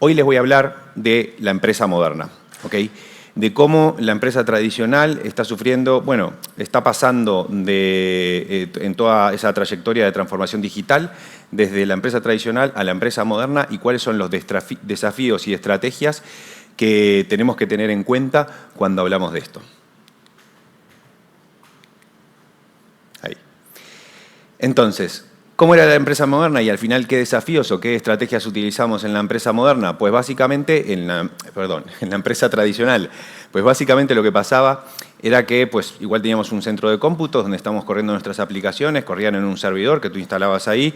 Hoy les voy a hablar de la empresa moderna, ¿ok? De cómo la empresa tradicional está sufriendo, bueno, está pasando en toda esa trayectoria de transformación digital, desde la empresa tradicional a la empresa moderna, y cuáles son los desafíos y estrategias que tenemos que tener en cuenta cuando hablamos de esto. Ahí. Entonces, ¿cómo era la empresa moderna y al final qué desafíos o qué estrategias utilizamos en la empresa moderna? Pues básicamente, en la empresa tradicional, pues básicamente lo que pasaba era que pues igual teníamos un centro de cómputos donde estamos corriendo nuestras aplicaciones, corrían en un servidor que tú instalabas ahí,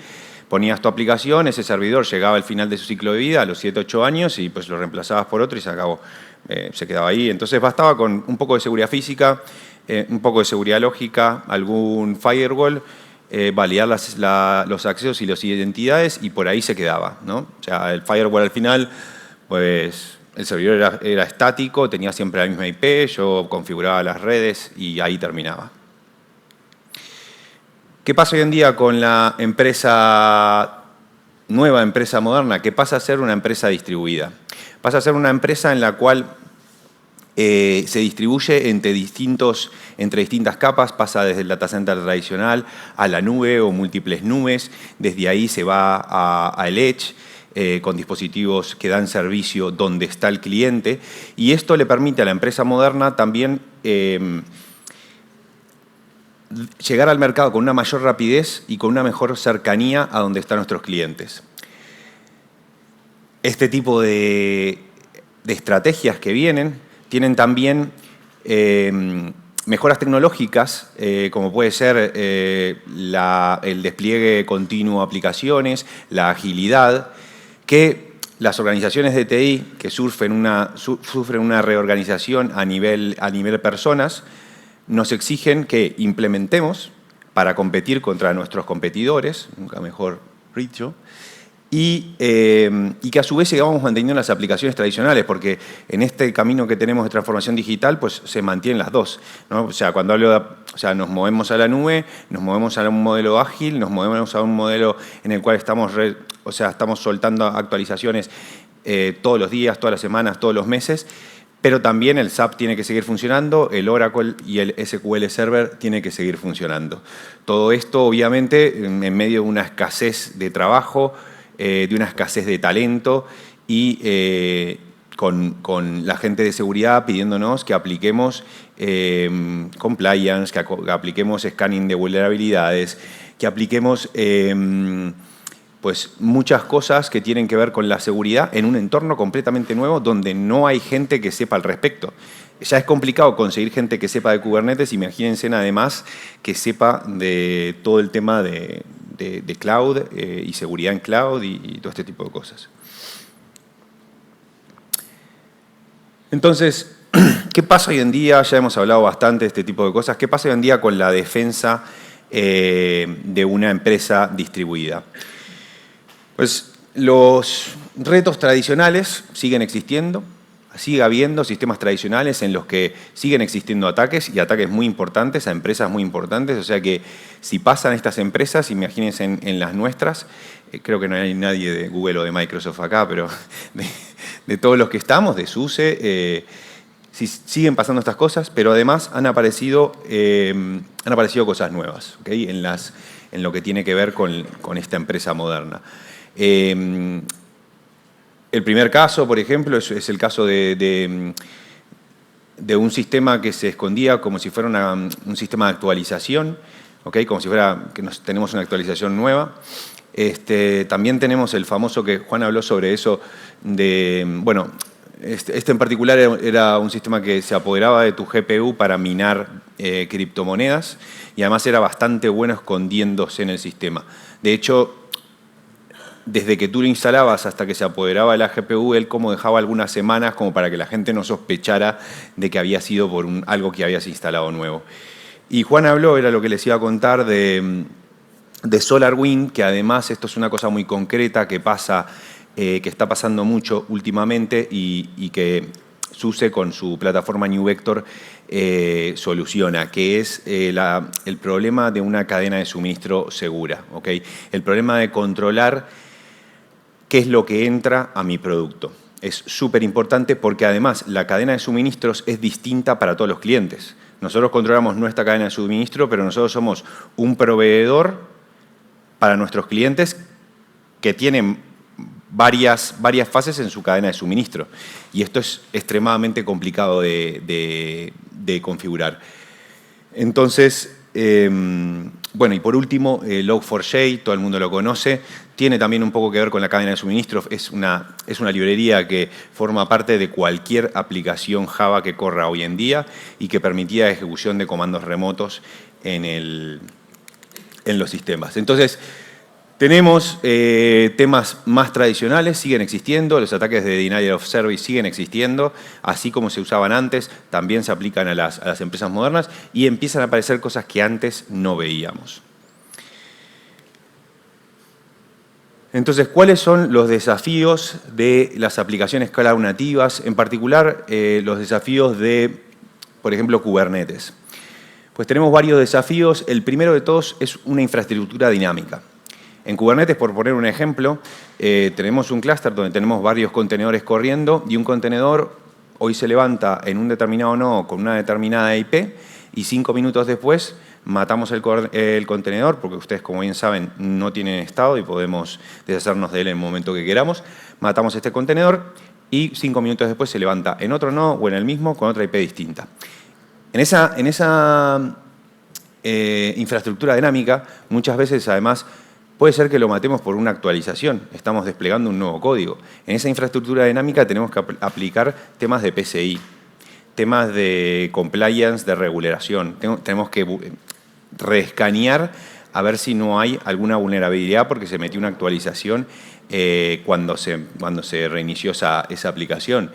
ponías tu aplicación, ese servidor llegaba al final de su ciclo de vida, a los 7, 8 años, y pues lo reemplazabas por otro y se acabó, se quedaba ahí. Entonces bastaba con un poco de seguridad física, un poco de seguridad lógica, algún firewall, validar los accesos y las identidades, y por ahí se quedaba, ¿no? O sea, el firewall al final, pues el servidor era estático, tenía siempre la misma IP, yo configuraba las redes y ahí terminaba. ¿Qué pasa hoy en día con la nueva empresa moderna? Que pasa a ser una empresa distribuida. Pasa a ser una empresa en la cual se distribuye entre distintas capas, pasa desde el data center tradicional a la nube o múltiples nubes, desde ahí se va al edge, con dispositivos que dan servicio donde está el cliente, y esto le permite a la empresa moderna también llegar al mercado con una mayor rapidez y con una mejor cercanía a donde están nuestros clientes. Este tipo de estrategias que vienen tienen también mejoras tecnológicas, como puede ser el despliegue continuo de aplicaciones, la agilidad, que las organizaciones de TI que sufren una reorganización a nivel personas, nos exigen que implementemos para competir contra nuestros competidores, nunca mejor dicho, y que a su vez sigamos manteniendo las aplicaciones tradicionales, porque en este camino que tenemos de transformación digital, pues se mantienen las dos, ¿no? O sea, cuando hablo nos movemos a la nube, nos movemos a un modelo ágil, nos movemos a un modelo en el cual estamos soltando actualizaciones todos los días, todas las semanas, todos los meses, pero también el SAP tiene que seguir funcionando, el Oracle y el SQL Server tiene que seguir funcionando. Todo esto, obviamente, en medio de una escasez de trabajo, de una escasez de talento y con la gente de seguridad pidiéndonos que apliquemos compliance, que apliquemos scanning de vulnerabilidades, que apliquemos pues muchas cosas que tienen que ver con la seguridad en un entorno completamente nuevo donde no hay gente que sepa al respecto. Ya es complicado conseguir gente que sepa de Kubernetes, imagínense además que sepa de todo el tema de cloud y seguridad en cloud y todo este tipo de cosas. Entonces, ¿qué pasa hoy en día? Ya hemos hablado bastante de este tipo de cosas. ¿Qué pasa hoy en día con la defensa de una empresa distribuida? Pues los retos tradicionales siguen existiendo, sigue habiendo sistemas tradicionales en los que siguen existiendo ataques y ataques muy importantes a empresas muy importantes, o sea que si pasan estas empresas, imagínense en las nuestras, creo que no hay nadie de Google o de Microsoft acá, pero de todos los que estamos, de SUSE, siguen pasando estas cosas, pero además han aparecido cosas nuevas, ¿okay? En lo que tiene que ver con esta empresa moderna. El primer caso, por ejemplo, es el caso de un sistema que se escondía como si fuera un sistema de actualización, ¿okay? Como si fuera que tenemos una actualización nueva. También tenemos el famoso que Juan habló sobre eso, bueno, este en particular era un sistema que se apoderaba de tu GPU para minar criptomonedas y además era bastante bueno escondiéndose en el sistema. De hecho, desde que tú lo instalabas hasta que se apoderaba de la GPU, él como dejaba algunas semanas como para que la gente no sospechara de que había sido por algo que habías instalado nuevo. Y Juan habló, era lo que les iba a contar, de SolarWinds, que además esto es una cosa muy concreta que está pasando mucho últimamente y que SUSE con su plataforma NewVector soluciona, que es el problema de una cadena de suministro segura, ¿okay? El problema de controlar qué es lo que entra a mi producto. Es súper importante porque además la cadena de suministros es distinta para todos los clientes. Nosotros controlamos nuestra cadena de suministro, pero nosotros somos un proveedor para nuestros clientes que tienen varias fases en su cadena de suministro. Y esto es extremadamente complicado de configurar. Entonces, bueno, y por último, Log4j, todo el mundo lo conoce, tiene también un poco que ver con la cadena de suministro. Es una librería que forma parte de cualquier aplicación Java que corra hoy en día y que permitía ejecución de comandos remotos en los sistemas. Entonces, tenemos temas más tradicionales, siguen existiendo, los ataques de Denial of Service siguen existiendo, así como se usaban antes, también se aplican a las empresas modernas y empiezan a aparecer cosas que antes no veíamos. Entonces, ¿cuáles son los desafíos de las aplicaciones cloud nativas? En particular, los desafíos de, por ejemplo, Kubernetes. Pues tenemos varios desafíos. El primero de todos es una infraestructura dinámica. En Kubernetes, por poner un ejemplo, tenemos un clúster donde tenemos varios contenedores corriendo y un contenedor hoy se levanta en un determinado nodo con una determinada IP y 5 minutos después matamos el contenedor, porque ustedes, como bien saben, no tienen estado y podemos deshacernos de él en el momento que queramos. Matamos este contenedor y 5 minutos después se levanta en otro nodo o en el mismo con otra IP distinta. En esa infraestructura dinámica, muchas veces, además, puede ser que lo matemos por una actualización. Estamos desplegando un nuevo código. En esa infraestructura dinámica tenemos que aplicar temas de PCI, temas de compliance, de regulación. Tenemos que reescanear a ver si no hay alguna vulnerabilidad porque se metió una actualización cuando se reinició esa aplicación.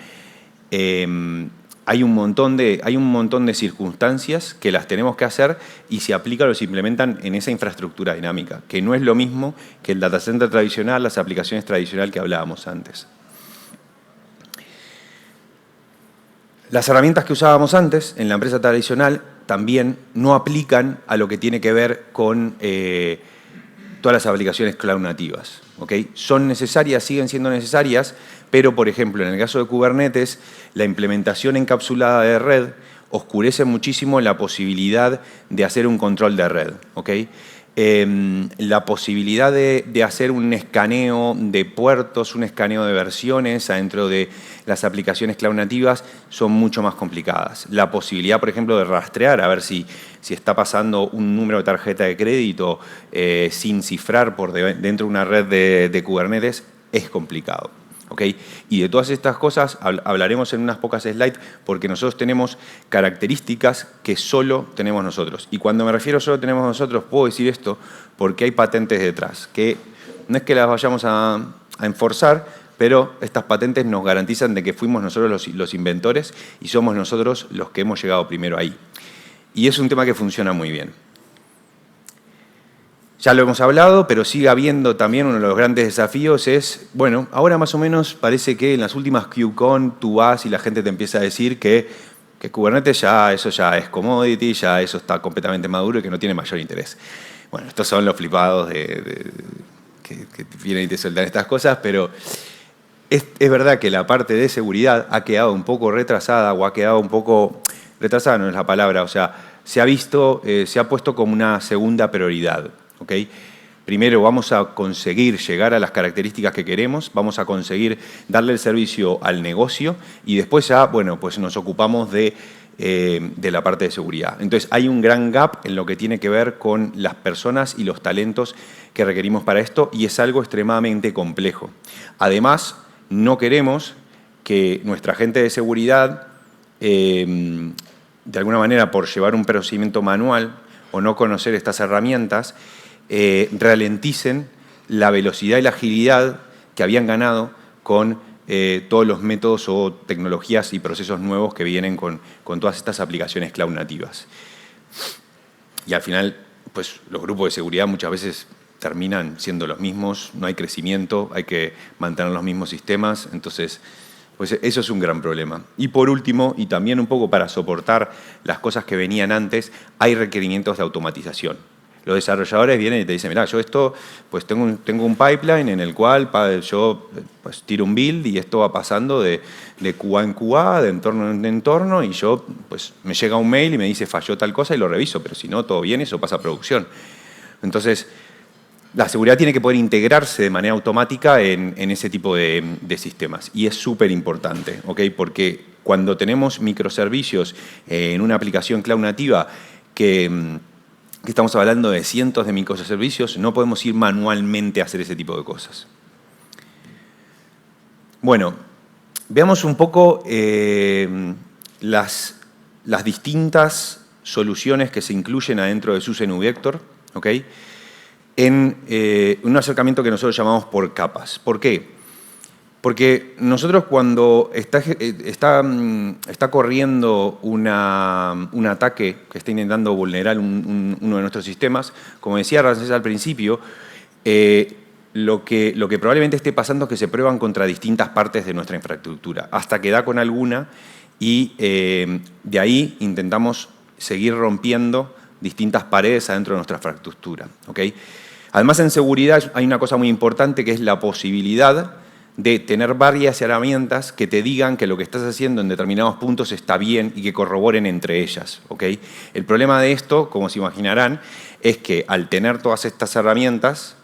Hay un montón de circunstancias que las tenemos que hacer y se aplican o se implementan en esa infraestructura dinámica, que no es lo mismo que el data center tradicional, las aplicaciones tradicionales que hablábamos antes. Las herramientas que usábamos antes en la empresa tradicional también no aplican a lo que tiene que ver con todas las aplicaciones cloud nativas. ¿Okay? Son necesarias, siguen siendo necesarias, pero, por ejemplo, en el caso de Kubernetes, la implementación encapsulada de red oscurece muchísimo la posibilidad de hacer un control de red. ¿Okay? La posibilidad de hacer un escaneo de puertos, un escaneo de versiones adentro de las aplicaciones cloud nativas son mucho más complicadas. La posibilidad, por ejemplo, de rastrear, a ver si está pasando un número de tarjeta de crédito sin cifrar por dentro de una red de Kubernetes es complicado. ¿Okay? Y de todas estas cosas hablaremos en unas pocas slides porque nosotros tenemos características que solo tenemos nosotros. Y cuando me refiero a solo tenemos nosotros, puedo decir esto porque hay patentes detrás, que no es que las vayamos a enforzar, pero estas patentes nos garantizan de que fuimos nosotros los inventores y somos nosotros los que hemos llegado primero ahí. Y es un tema que funciona muy bien. Ya lo hemos hablado, pero sigue habiendo también uno de los grandes desafíos es, bueno, ahora más o menos parece que en las últimas KubeCon tú vas y la gente te empieza a decir que Kubernetes eso ya es commodity, ya eso está completamente maduro y que no tiene mayor interés. Bueno, estos son los flipados que vienen y te sueltan estas cosas, pero es verdad que la parte de seguridad ha quedado un poco retrasada o ha quedado un poco... Retrasada no es la palabra, o sea, se ha puesto como una segunda prioridad. ¿Okay? Primero vamos a conseguir llegar a las características que queremos, vamos a conseguir darle el servicio al negocio y después ya, bueno, pues nos ocupamos de la parte de seguridad. Entonces hay un gran gap en lo que tiene que ver con las personas y los talentos que requerimos para esto y es algo extremadamente complejo. Además, no queremos que nuestra gente de seguridad, de alguna manera por llevar un procedimiento manual o no conocer estas herramientas, ralenticen la velocidad y la agilidad que habían ganado con todos los métodos o tecnologías y procesos nuevos que vienen con todas estas aplicaciones cloud nativas. Y al final, pues los grupos de seguridad muchas veces terminan siendo los mismos, no hay crecimiento, hay que mantener los mismos sistemas, entonces pues eso es un gran problema. Y por último, y también un poco para soportar las cosas que venían antes, hay requerimientos de automatización. Los desarrolladores vienen y te dicen, mirá, yo esto, pues tengo un pipeline en el cual yo pues, tiro un build y esto va pasando de QA en QA, de entorno en entorno, y yo, pues me llega un mail y me dice falló tal cosa y lo reviso, pero si no, todo bien, eso pasa a producción. Entonces, la seguridad tiene que poder integrarse de manera automática en ese tipo de sistemas. Y es súper importante, ¿ok? Porque cuando tenemos microservicios en una aplicación cloud nativa que estamos hablando de cientos de microservicios, no podemos ir manualmente a hacer ese tipo de cosas. Bueno, veamos un poco las distintas soluciones que se incluyen adentro de SUSE Nuvector, ¿ok? En un acercamiento que nosotros llamamos por capas. ¿Por qué? Porque nosotros cuando está corriendo un ataque que está intentando vulnerar uno de nuestros sistemas, como decía Ramsés al principio, lo que probablemente esté pasando es que se prueban contra distintas partes de nuestra infraestructura, hasta que da con alguna y de ahí intentamos seguir rompiendo distintas paredes adentro de nuestra infraestructura, ¿ok? Además, en seguridad hay una cosa muy importante que es la posibilidad de tener varias herramientas que te digan que lo que estás haciendo en determinados puntos está bien y que corroboren entre ellas, ¿ok? El problema de esto, como se imaginarán, es que al tener todas estas herramientas,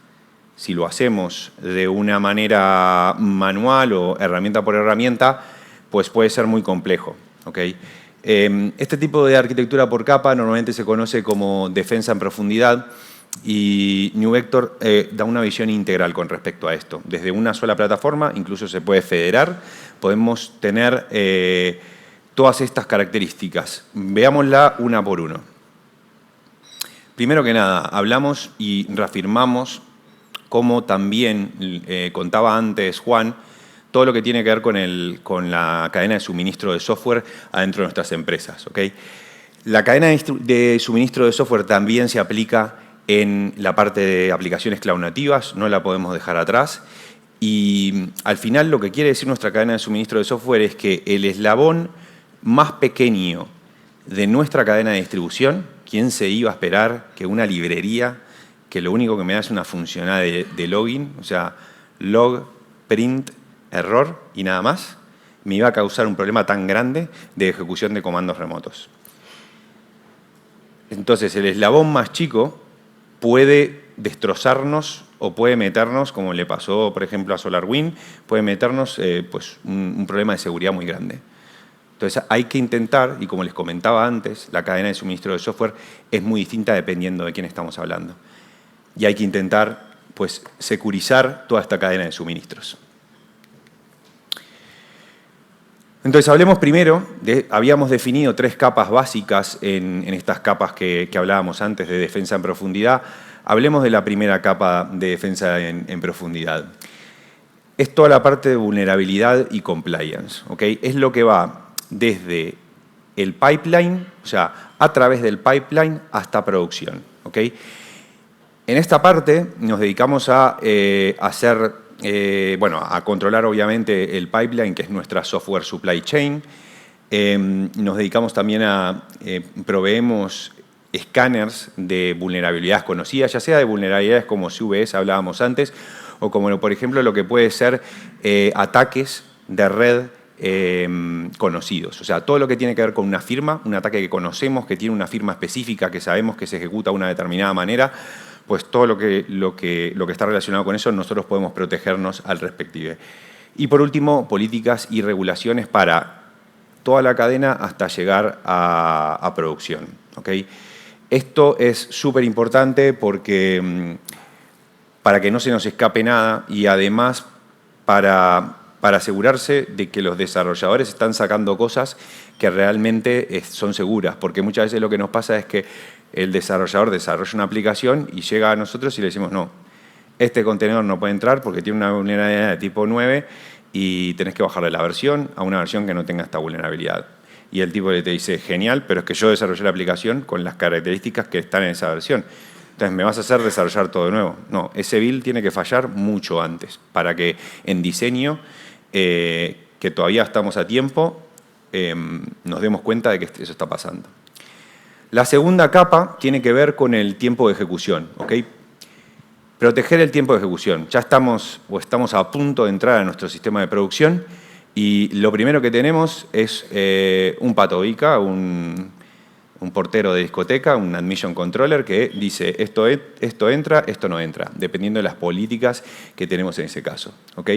si lo hacemos de una manera manual o herramienta por herramienta, pues puede ser muy complejo, ¿ok? Este tipo de arquitectura por capa normalmente se conoce como defensa en profundidad y Nuvector da una visión integral con respecto a esto. Desde una sola plataforma, incluso se puede federar, podemos tener todas estas características. Veámosla una por uno. Primero que nada, hablamos y reafirmamos, como también contaba antes Juan, todo lo que tiene que ver con la cadena de suministro de software adentro de nuestras empresas, ¿ok? La cadena de suministro de software también se aplica en la parte de aplicaciones cloud nativas, no la podemos dejar atrás. Y al final lo que quiere decir nuestra cadena de suministro de software es que el eslabón más pequeño de nuestra cadena de distribución, ¿quién se iba a esperar que una librería que lo único que me da es una funcionalidad de login, o sea, log, print, error y nada más, me iba a causar un problema tan grande de ejecución de comandos remotos? Entonces, el eslabón más chico puede destrozarnos o puede meternos, como le pasó, por ejemplo, a SolarWinds, puede meternos pues, un problema de seguridad muy grande. Entonces, hay que intentar, y como les comentaba antes, la cadena de suministro de software es muy distinta dependiendo de quién estamos hablando. Y hay que intentar, pues, securizar toda esta cadena de suministros. Entonces, hablemos primero, habíamos definido 3 capas básicas en estas capas que hablábamos antes de defensa en profundidad. Hablemos de la primera capa de defensa en profundidad. Es toda la parte de vulnerabilidad y compliance, ¿ok? Es lo que va desde el pipeline, o sea, a través del pipeline hasta producción, ¿ok? En esta parte nos dedicamos a a controlar obviamente el pipeline, que es nuestra software supply chain. Nos dedicamos también proveemos escáneres de vulnerabilidades conocidas, ya sea de vulnerabilidades como CVS, hablábamos antes, o como por ejemplo lo que puede ser ataques de red conocidos. O sea, todo lo que tiene que ver con una firma, un ataque que conocemos, que tiene una firma específica, que sabemos que se ejecuta de una determinada manera, pues todo lo que está relacionado con eso nosotros podemos protegernos al respectivo. Y por último, políticas y regulaciones para toda la cadena hasta llegar a producción, ¿ok? Esto es súper importante porque para que no se nos escape nada y además para asegurarse de que los desarrolladores están sacando cosas que realmente son seguras, porque muchas veces lo que nos pasa es que el desarrollador desarrolla una aplicación y llega a nosotros y le decimos, no, este contenedor no puede entrar porque tiene una vulnerabilidad de tipo 9 y tenés que bajarle la versión a una versión que no tenga esta vulnerabilidad. Y el tipo te dice, genial, pero es que yo desarrollé la aplicación con las características que están en esa versión. Entonces, ¿me vas a hacer desarrollar todo de nuevo? No, ese build tiene que fallar mucho antes para que en diseño, que todavía estamos a tiempo, nos demos cuenta de que eso está pasando. La segunda capa tiene que ver con el tiempo de ejecución, ¿ok? Proteger el tiempo de ejecución. Ya estamos a punto de entrar a nuestro sistema de producción y lo primero que tenemos es un patobica, un portero de discoteca, un admission controller que dice esto entra, esto no entra, dependiendo de las políticas que tenemos en ese caso, ¿ok?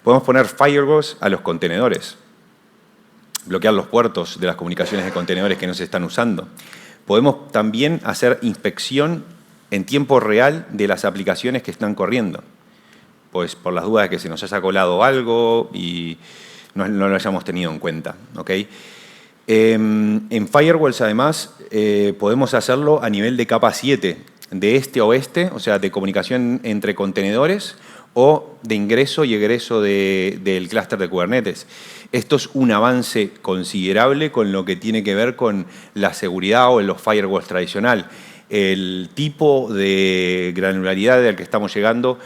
Podemos poner firewalls a los contenedores, bloquear los puertos de las comunicaciones de contenedores que no se están usando. Podemos también hacer inspección en tiempo real de las aplicaciones que están corriendo, pues por las dudas de que se nos haya colado algo y no lo hayamos tenido en cuenta, ¿ok? En firewalls, además, podemos hacerlo a nivel de capa 7, de este a oeste, o sea, de comunicación entre contenedores o de ingreso y egreso del clúster de Kubernetes. Esto es un avance considerable con lo que tiene que ver con la seguridad o en los firewalls tradicional. El tipo de granularidad al que estamos llegando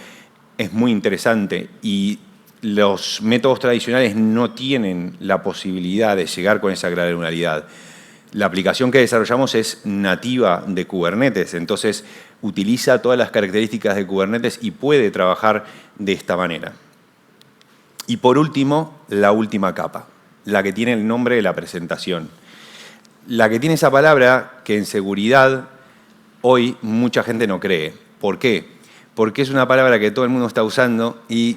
es muy interesante y los métodos tradicionales no tienen la posibilidad de llegar con esa granularidad. La aplicación que desarrollamos es nativa de Kubernetes, entonces utiliza todas las características de Kubernetes y puede trabajar de esta manera. Y por último, la última capa, la que tiene el nombre de la presentación. La que tiene esa palabra que en seguridad hoy mucha gente no cree. ¿Por qué? Porque es una palabra que todo el mundo está usando y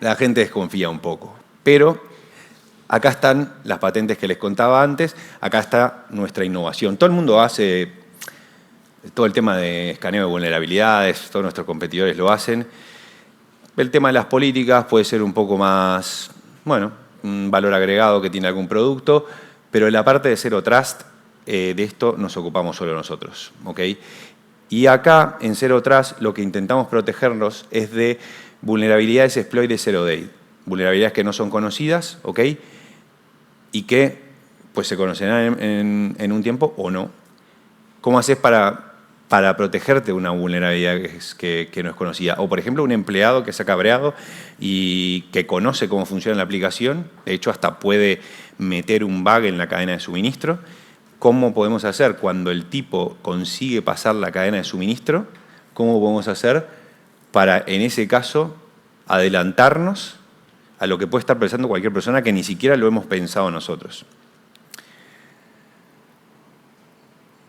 la gente desconfía un poco. Pero acá están las patentes que les contaba antes, acá está nuestra innovación. Todo el mundo hace todo el tema de escaneo de vulnerabilidades, todos nuestros competidores lo hacen. El tema de las políticas puede ser un poco más, bueno, un valor agregado que tiene algún producto, pero en la parte de Zero Trust, de esto nos ocupamos solo nosotros, ¿ok? Y acá, en Zero Trust, lo que intentamos protegernos es de vulnerabilidades exploit de Zero Day. Vulnerabilidades que no son conocidas, ¿ok? Y que pues, se conocerán en un tiempo o no. ¿Cómo haces para protegerte de una vulnerabilidad que no es conocida? O, por ejemplo, un empleado que se ha cabreado y que conoce cómo funciona la aplicación, de hecho, hasta puede meter un bug en la cadena de suministro. ¿Cómo podemos hacer cuando el tipo consigue pasar la cadena de suministro? ¿Cómo podemos hacer para, en ese caso, adelantarnos a lo que puede estar pensando cualquier persona que ni siquiera lo hemos pensado nosotros?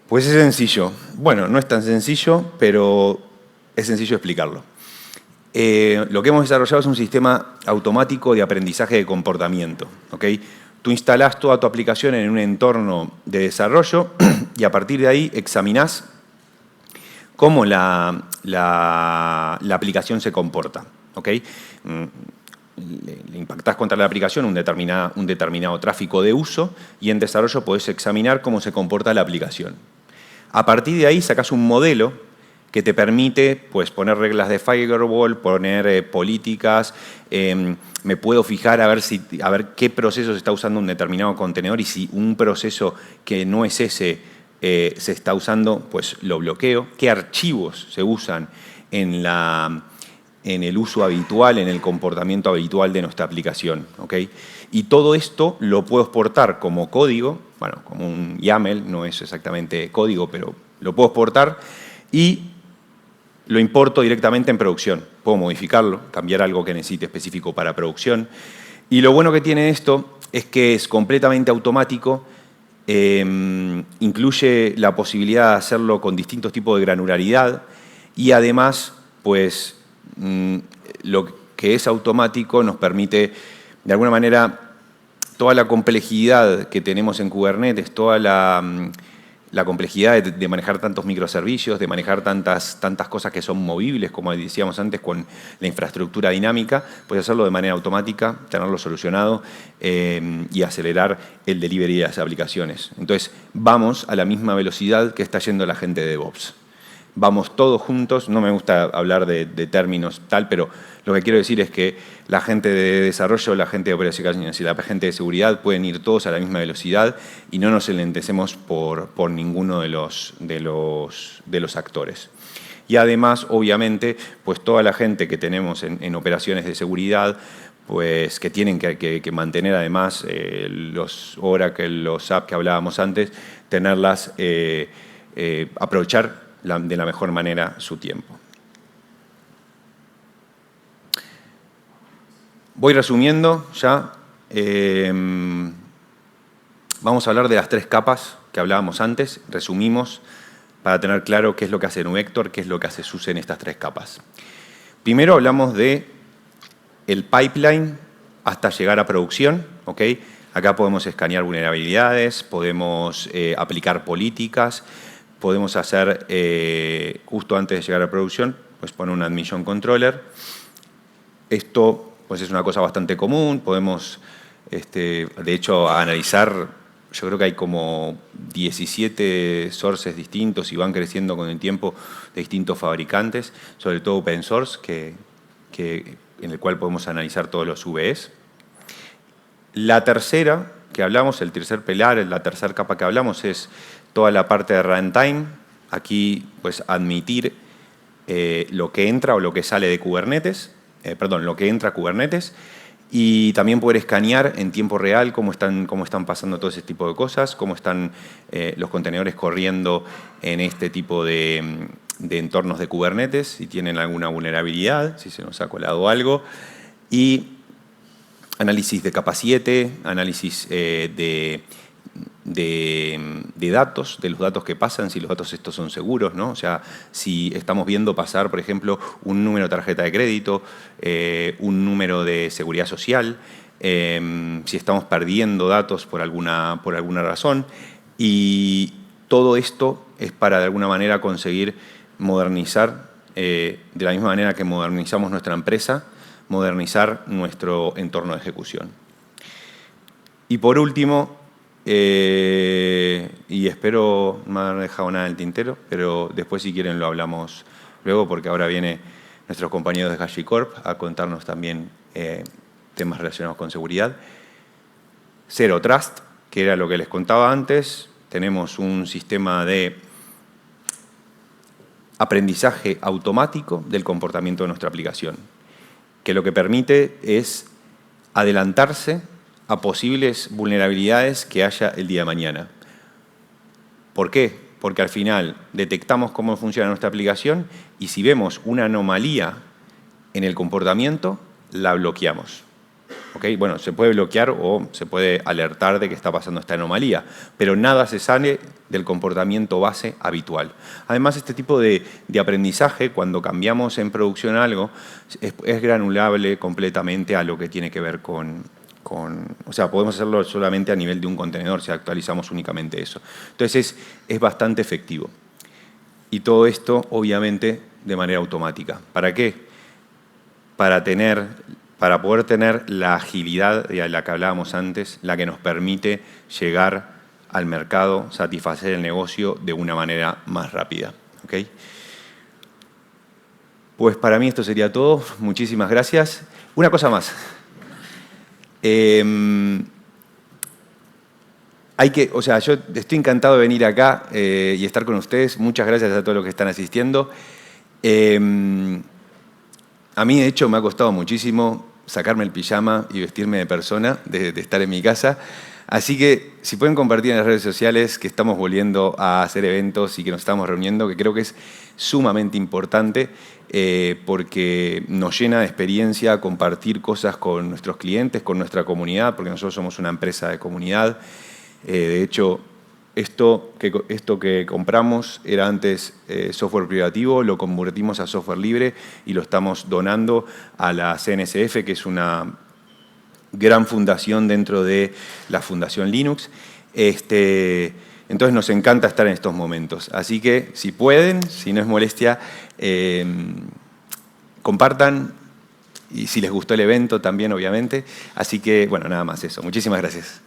Pues es sencillo. Bueno, no es tan sencillo, pero es sencillo explicarlo. Lo que hemos desarrollado es un sistema automático de aprendizaje de comportamiento, ¿ok? Tú instalás toda tu aplicación en un entorno de desarrollo y a partir de ahí examinás cómo la aplicación se comporta, ¿ok? Le impactás contra la aplicación un determinado tráfico de uso y en desarrollo podés examinar cómo se comporta la aplicación. A partir de ahí sacás un modelo que te permite pues, poner reglas de firewall, poner políticas, me puedo fijar a ver qué proceso se está usando un determinado contenedor y si un proceso que no es ese se está usando, pues lo bloqueo. ¿Qué archivos se usan en el uso habitual, en el comportamiento habitual de nuestra aplicación? ¿Okay? Y todo esto lo puedo exportar como código, bueno, como un YAML, no es exactamente código, pero lo puedo exportar y lo importo directamente en producción. Puedo modificarlo, cambiar algo que necesite específico para producción. Y lo bueno que tiene esto es que es completamente automático, incluye la posibilidad de hacerlo con distintos tipos de granularidad y además, pues, lo que es automático nos permite, de alguna manera, toda la complejidad que tenemos en Kubernetes, toda la complejidad de manejar tantos microservicios, de manejar tantas cosas que son movibles, como decíamos antes, con la infraestructura dinámica, puedes hacerlo de manera automática, tenerlo solucionado y acelerar el delivery de las aplicaciones. Entonces, vamos a la misma velocidad que está yendo la gente de DevOps. Vamos todos juntos, no me gusta hablar de términos tal, pero lo que quiero decir es que la gente de desarrollo, la gente de operaciones y la gente de seguridad pueden ir todos a la misma velocidad y no nos enlentecemos por ninguno de los actores. Y además, obviamente, pues toda la gente que tenemos en operaciones de seguridad pues, que tienen que mantener además los Oracle, los SAP que hablábamos antes, tenerlas, aprovechar de la mejor manera su tiempo. Voy resumiendo ya. Vamos a hablar de las 3 capas que hablábamos antes. Resumimos para tener claro qué es lo que hace NuVector, qué es lo que hace SUSE en estas 3 capas. Primero hablamos de el pipeline hasta llegar a producción. ¿Okay? Acá podemos escanear vulnerabilidades, podemos aplicar políticas, podemos hacer, justo antes de llegar a producción, pues poner un admission controller. Esto pues, es una cosa bastante común. Podemos, de hecho, analizar, yo creo que hay como 17 sources distintos y van creciendo con el tiempo de distintos fabricantes, sobre todo open source, en el cual podemos analizar todos los VEs. La tercera que hablamos, el tercer pilar, la tercera capa que hablamos es toda la parte de runtime. Aquí, pues, admitir lo que entra o lo que sale de Kubernetes, lo que entra a Kubernetes, y también poder escanear en tiempo real cómo están pasando todo ese tipo de cosas, cómo están los contenedores corriendo en este tipo de entornos de Kubernetes, si tienen alguna vulnerabilidad, si se nos ha colado algo, y análisis de capa 7, análisis de datos, de los datos que pasan, si los datos estos son seguros, ¿no? O sea, si estamos viendo pasar, por ejemplo, un número de tarjeta de crédito, un número de seguridad social, si estamos perdiendo datos por alguna razón. Y todo esto es para, de alguna manera, conseguir modernizar, de la misma manera que modernizamos nuestra empresa, modernizar nuestro entorno de ejecución. Y por último, y espero no haber dejado nada en el tintero, pero después si quieren lo hablamos luego, porque ahora viene nuestros compañeros de HashiCorp a contarnos también temas relacionados con seguridad. Zero Trust, que era lo que les contaba antes. Tenemos un sistema de aprendizaje automático del comportamiento de nuestra aplicación, que lo que permite es adelantarse a posibles vulnerabilidades que haya el día de mañana. ¿Por qué? Porque al final detectamos cómo funciona nuestra aplicación y si vemos una anomalía en el comportamiento, la bloqueamos. ¿Okay? Bueno, se puede bloquear o se puede alertar de que está pasando esta anomalía, pero nada se sale del comportamiento base habitual. Además, este tipo de aprendizaje, cuando cambiamos en producción algo, es granulable completamente a lo que tiene que ver o sea, podemos hacerlo solamente a nivel de un contenedor si actualizamos únicamente eso. Entonces, es bastante efectivo. Y todo esto, obviamente, de manera automática. ¿Para qué? Para poder tener la agilidad de la que hablábamos antes, la que nos permite llegar al mercado, satisfacer el negocio de una manera más rápida. ¿Okay? Pues para mí esto sería todo. Muchísimas gracias. Una cosa más. Yo estoy encantado de venir acá y estar con ustedes. Muchas gracias a todos los que están asistiendo. A mí, de hecho, me ha costado muchísimo sacarme el pijama y vestirme de persona, de estar en mi casa. Así que, si pueden compartir en las redes sociales que estamos volviendo a hacer eventos y que nos estamos reuniendo, que creo que es sumamente importante porque nos llena de experiencia compartir cosas con nuestros clientes, con nuestra comunidad, porque nosotros somos una empresa de comunidad. De hecho, esto que compramos era antes software privativo, lo convertimos a software libre y lo estamos donando a la CNCF, que es una gran fundación dentro de la Fundación Linux. Entonces nos encanta estar en estos momentos. Así que si pueden, si no es molestia, compartan y si les gustó el evento también, obviamente. Así que, bueno, nada más eso. Muchísimas gracias.